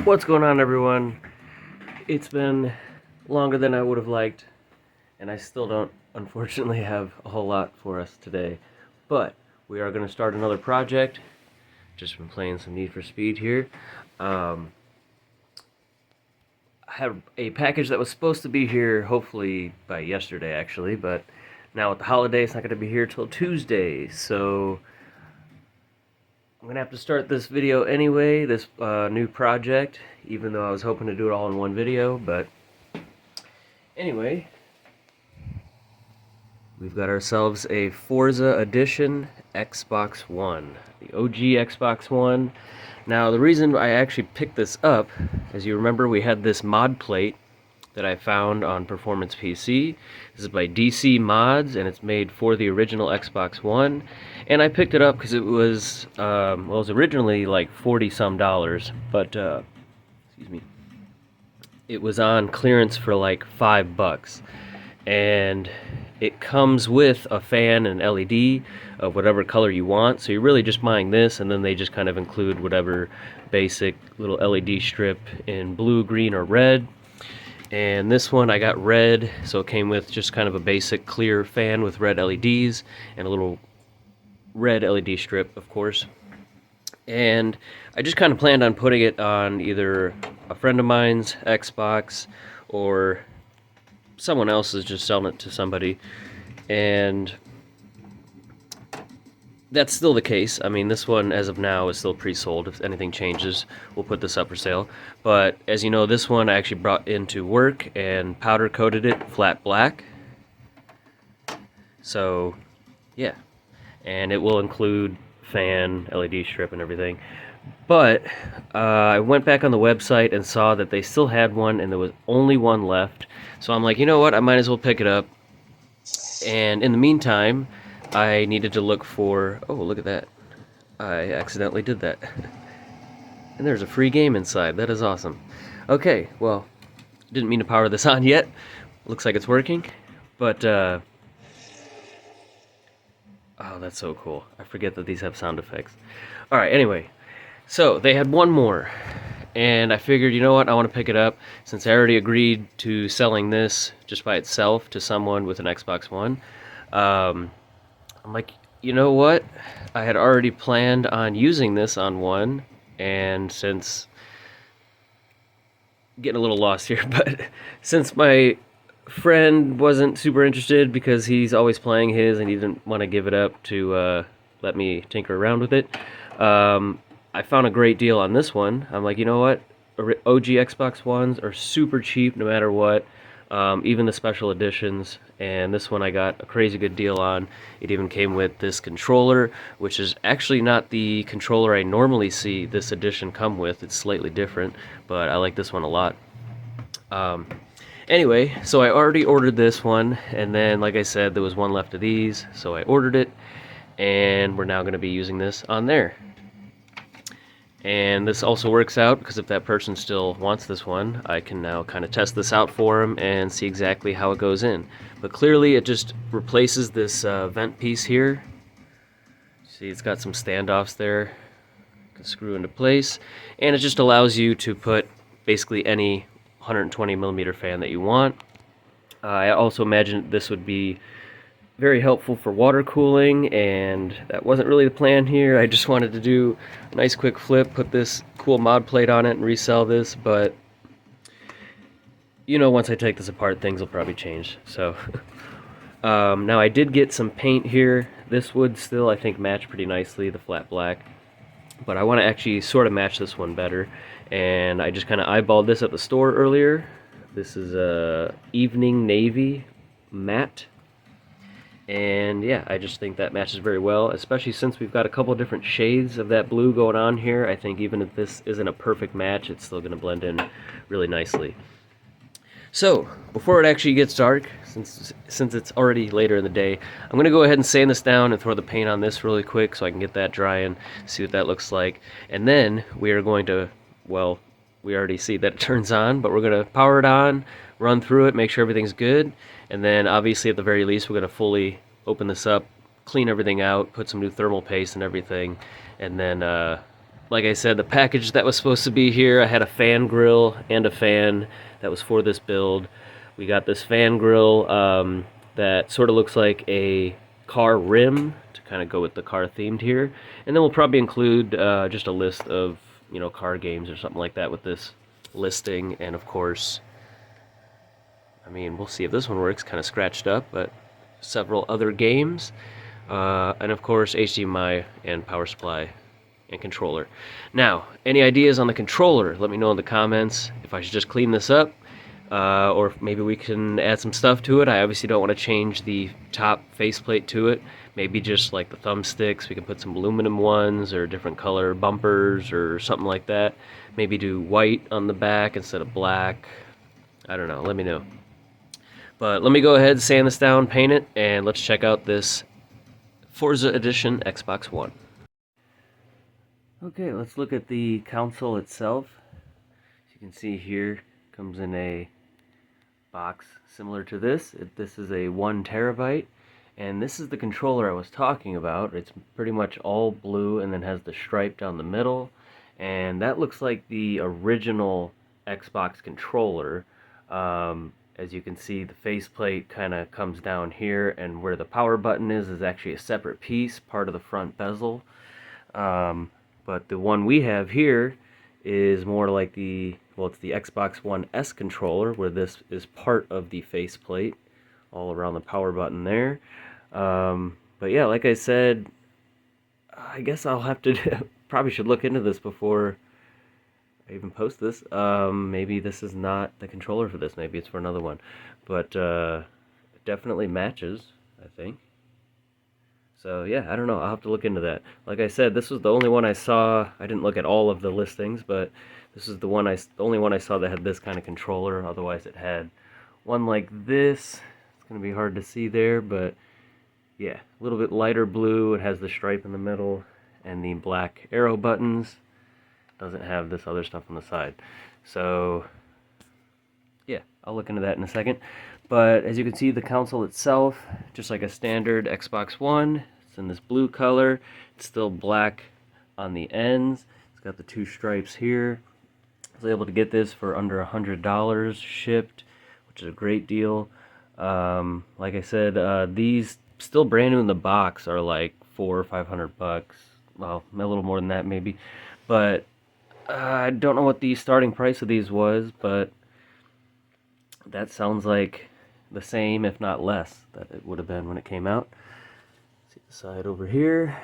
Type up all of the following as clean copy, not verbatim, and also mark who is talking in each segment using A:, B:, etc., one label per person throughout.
A: What's going on, everyone? It's been longer than I would have liked, and I still don't, unfortunately, have a whole lot for us today. But we are going to start another project. Just been playing some Need for Speed here. I had a package that was supposed to be here, hopefully by yesterday, actually, but now with the holiday, it's not going to be here till Tuesday. So I'm going to have to start this video anyway, this new project, even though I was hoping to do it all in one video, but anyway, we've got ourselves a Forza Edition Xbox One, the OG Xbox One. Now, the reason I actually picked this up, as you remember, we had this mod plate that I found on Performance PC. This is by DC Mods, and it's made for the original Xbox One. And I picked it up because it was, it was originally like 40 some dollars, but, excuse me, it was on clearance for like $5. And it comes with a fan and LED of whatever color you want, so you're really just buying this, and then they just kind of include whatever basic little LED strip in blue, green, or red. And this one I got red, so it came with just kind of a basic clear fan with red LEDs and a little red LED strip, of course. And I just kind of planned on putting it on either a friend of mine's Xbox or someone else is just selling it to somebody. And that's still the case. I mean, this one, as of now, is still pre-sold. If anything changes, we'll put this up for sale. But as you know, this one I actually brought into work and powder coated it flat black. So, yeah. And it will include fan, LED strip, and everything. But I went back on the website and saw that they still had one, and there was only one left. So I'm like, you know what? I might as well pick it up. And in the meantime, I needed to look for... Oh, look at that. I accidentally did that. And there's a free game inside. That is awesome. Okay, well, didn't mean to power this on yet. Looks like it's working. But, oh, that's so cool. I forget that these have sound effects. Alright, anyway. So, they had one more. And I figured, you know what, I want to pick it up. Since I already agreed to selling this just by itself to someone with an Xbox One. I'm like, you know what? I had already planned on using this on one, and since... Getting a little lost here, but since my friend wasn't super interested because he's always playing his and he didn't want to give it up to let me tinker around with it, I found a great deal on this one. I'm like, you know what? OG Xbox Ones are super cheap no matter what. Even the special editions, and this one I got a crazy good deal on. It even came with this controller, which is actually not the controller I normally see this edition come with. It's slightly different, but I like this one a lot. Anyway, so I already ordered this one, and then, like I said, there was one left of these, so I ordered it, and we're now going to be using this on there. And this also works out because if that person still wants this one, I can now kind of test this out for them and see exactly how it goes in. But clearly it just replaces this vent piece here. See, it's got some standoffs there. You can screw into place. And it just allows you to put basically any 120 millimeter fan that you want. I also imagine this would be very helpful for water cooling, and that wasn't really the plan here. I just wanted to do a nice quick flip, put this cool mod plate on it, and resell this, but you know, once I take this apart, things will probably change. So now I did get some paint here. This would still, I think, match pretty nicely, the flat black, but I want to actually sort of match this one better, and I just kind of eyeballed this at the store earlier. This is a Evening Navy matte. And yeah, I just think that matches very well, especially since we've got a couple different shades of that blue going on here. I think even if this isn't a perfect match, it's still going to blend in really nicely. So, before it actually gets dark, since it's already later in the day, I'm going to go ahead and sand this down and throw the paint on this really quick so I can get that dry and see what that looks like. And then we are going to, well, we already see that it turns on, but we're going to power it on, run through it, make sure everything's good. And then obviously at the very least we're going to fully open this up, clean everything out, put some new thermal paste and everything, and then like I said, the package that was supposed to be here, I had a fan grill and a fan that was for this build. We got this fan grill that sort of looks like a car rim to kind of go with the car themed here. And then we'll probably include just a list of, car games or something like that with this listing. And of course, I mean, we'll see if this one works, kind of scratched up, but several other games. And of course, HDMI and power supply and controller. Now, any ideas on the controller? Let me know in the comments if I should just clean this up, or maybe we can add some stuff to it. I obviously don't want to change the top faceplate to it. Maybe just like the thumbsticks, we can put some aluminum ones or different color bumpers or something like that. Maybe do white on the back instead of black. I don't know, let me know. But let me go ahead, sand this down, paint it, and let's check out this Forza Edition Xbox One. Okay, let's look at the console itself. As you can see here, comes in a box similar to this. This is a 1 terabyte, and this is the controller I was talking about. It's pretty much all blue and then has the stripe down the middle, and that looks like the original Xbox controller. As you can see, the faceplate kind of comes down here, and where the power button is actually a separate piece, part of the front bezel. But the one we have here is more like it's the Xbox One S controller, where this is part of the faceplate, all around the power button there. But yeah, like I said, I guess I'll have to probably should look into this before I even post this. Maybe this is not the controller for this. Maybe it's for another one. But it definitely matches, I think. So yeah, I don't know. I'll have to look into that. Like I said, this was the only one I saw. I didn't look at all of the listings, but this is the only one I saw that had this kind of controller. Otherwise, it had one like this. It's gonna be hard to see there, but yeah, a little bit lighter blue. It has the stripe in the middle and the black arrow buttons. Doesn't have this other stuff on the side. So yeah, I'll look into that in a second. But as you can see, the console itself, just like a standard Xbox One, it's in this blue color. It's still black on the ends. It's got the 2 stripes here. I was able to get this for under $100 shipped, which is a great deal. Like I said, these still brand new in the box are like $400 or $500. Well, a little more than that maybe. But I don't know what the starting price of these was, but that sounds like the same, if not less, that it would have been when it came out. See the side over here.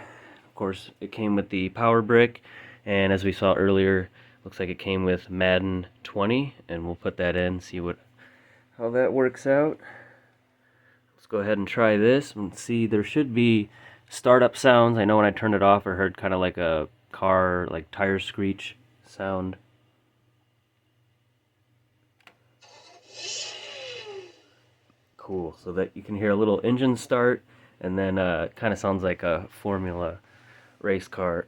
A: Of course, it came with the power brick, and as we saw earlier, looks like it came with Madden 20, and we'll put that in, see how that works out. Let's go ahead and try this and see. There should be startup sounds. I know when I turned it off, I heard kind of like a car, like tire screech sound. Cool, so that you can hear a little engine start, and then kind of sounds like a Formula race car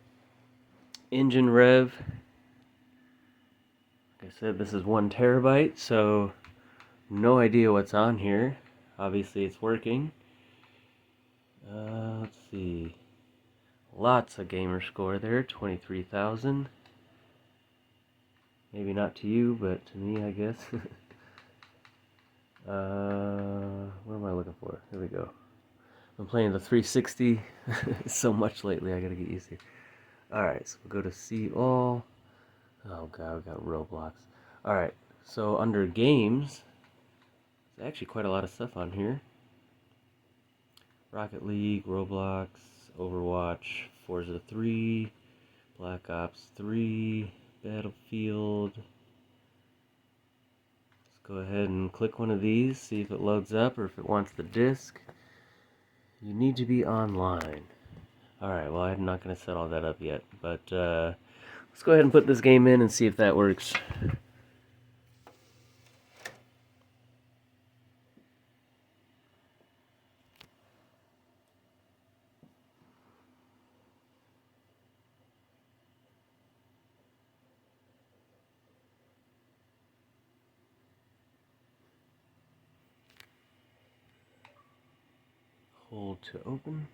A: engine rev. Like I said, this is 1 terabyte, so no idea what's on here. Obviously it's working. Let's see, lots of gamer score there, 23,000. Maybe not to you, but to me, I guess. What am I looking for? Here we go. I'm playing the 360 so much lately, I gotta get used to it. Alright, so we'll go to see all. Oh god, we got Roblox. Alright, so under games, there's actually quite a lot of stuff on here. Rocket League, Roblox, Overwatch, Forza 3, Black Ops 3, Battlefield. Let's go ahead and click one of these, see if it loads up or if it wants the disc. You need to be online. Alright, well I'm not going to set all that up yet, but let's go ahead and put this game in and see if that works. Hold to open.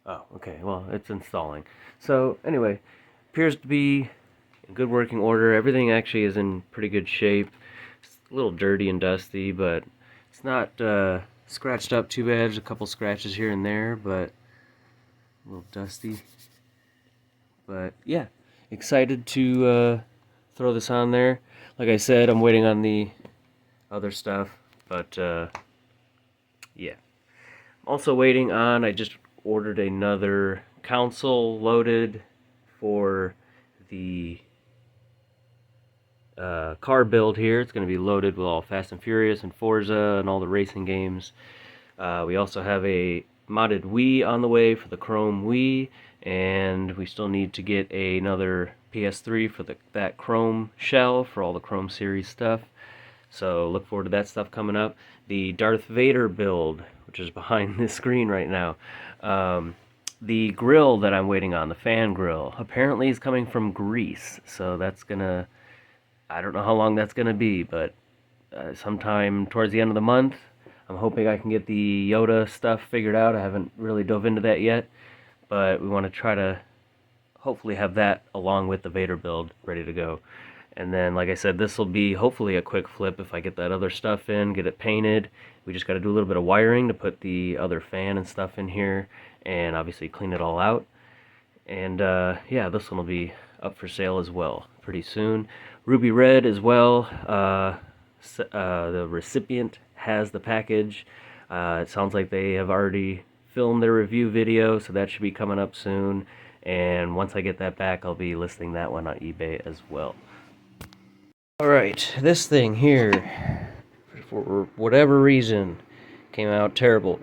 A: Oh, okay, well, it's installing. So, anyway, appears to be in good working order. Everything actually is in pretty good shape. It's a little dirty and dusty, but it's not scratched up too bad. There's a couple scratches here and there, but a little dusty. But yeah, excited to throw this on there. Like I said, I'm waiting on the other stuff, but yeah. I'm also waiting on, I just ordered another console loaded for the car build here. It's going to be loaded with all Fast and Furious and Forza and all the racing games. We also have a modded Wii on the way for the Chrome Wii, and we still need to get another PS3 for that Chrome shell for all the Chrome series stuff. So look forward to that stuff coming up. The Darth Vader build, which is behind this screen right now. The grill that I'm waiting on, the fan grill, apparently is coming from Greece. So that's gonna, I don't know how long that's gonna be, but sometime towards the end of the month. I'm hoping I can get the Yoda stuff figured out. I haven't really dove into that yet, but we want to try to hopefully have that along with the Vader build ready to go. And then, like I said, this will be hopefully a quick flip if I get that other stuff in, get it painted. We just got to do a little bit of wiring to put the other fan and stuff in here, and obviously clean it all out. And yeah, this one will be up for sale as well pretty soon. Ruby Red as well. The recipient has the package. It sounds like they have already filmed their review video, so that should be coming up soon. And once I get that back, I'll be listing that one on eBay as well. Alright, this thing here, for whatever reason, came out terrible.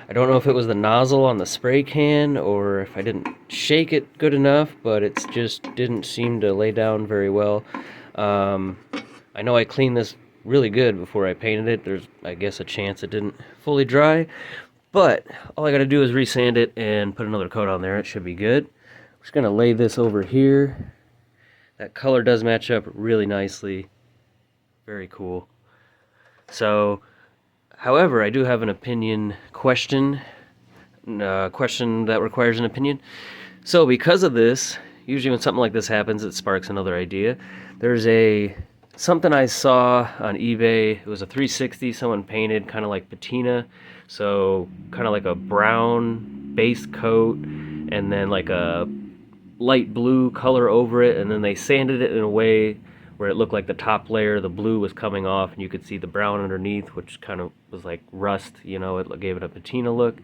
A: I don't know if it was the nozzle on the spray can or if I didn't shake it good enough, but it just didn't seem to lay down very well. I know I cleaned this really good before I painted it. There's, I guess, a chance it didn't fully dry, but all I gotta do is resand it and put another coat on there. It should be good. I'm just gonna lay this over here. That color does match up really nicely. Very cool. So, however, I do have an opinion question. Question that requires an opinion. So, because of this, usually when something like this happens, it sparks another idea. There's something I saw on eBay. It was a 360 someone painted, kind of like patina. So, kind of like a brown base coat, and then like a light blue color over it, and then they sanded it in a way where it looked like the top layer, the blue was coming off, and you could see the brown underneath, which kind of was like rust, you know, it gave it a patina look.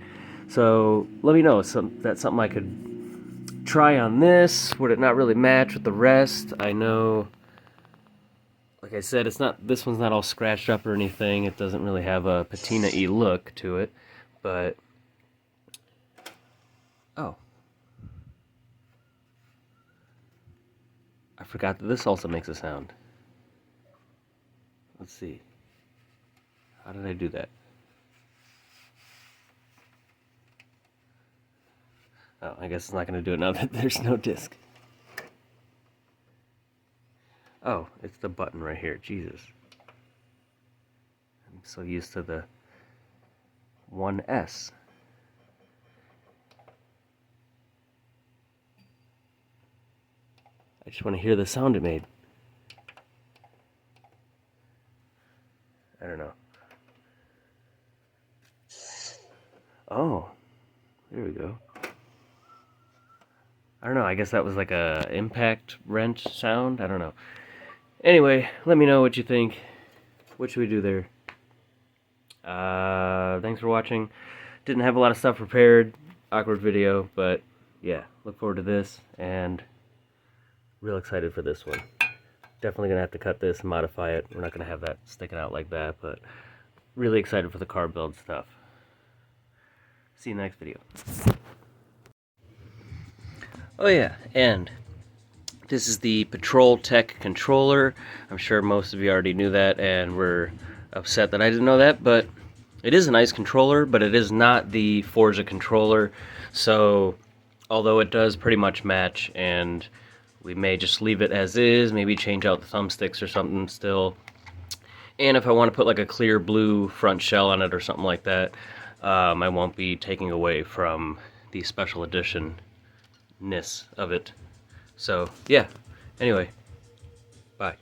A: So let me know, that's something I could try on this. Would it not really match with the rest? I know, like I said, this one's not all scratched up or anything. It doesn't really have a patina-y look to it, but oh, I forgot that this also makes a sound. Let's see. How did I do that? Oh, I guess it's not going to do it now that there's no disc. Oh, it's the button right here. Jesus. I'm so used to the 1S. I just want to hear the sound it made. I don't know. Oh, there we go. I don't know, I guess that was like a impact wrench sound? I don't know. Anyway, let me know what you think. What should we do there? Thanks for watching. Didn't have a lot of stuff prepared. Awkward video, but yeah, look forward to this, and real excited for this one. Definitely gonna have to cut this and modify it. We're not gonna have that sticking out like that, but really excited for the car build stuff. See you in the next video. Oh yeah, and this is the Patrol Tech controller. I'm sure most of you already knew that and were upset that I didn't know that, but it is a nice controller, but it is not the Forza controller. So, although it does pretty much match, and we may just leave it as is, maybe change out the thumbsticks or something still. And if I want to put like a clear blue front shell on it or something like that, I won't be taking away from the special edition-ness of it. So, yeah. Anyway, bye.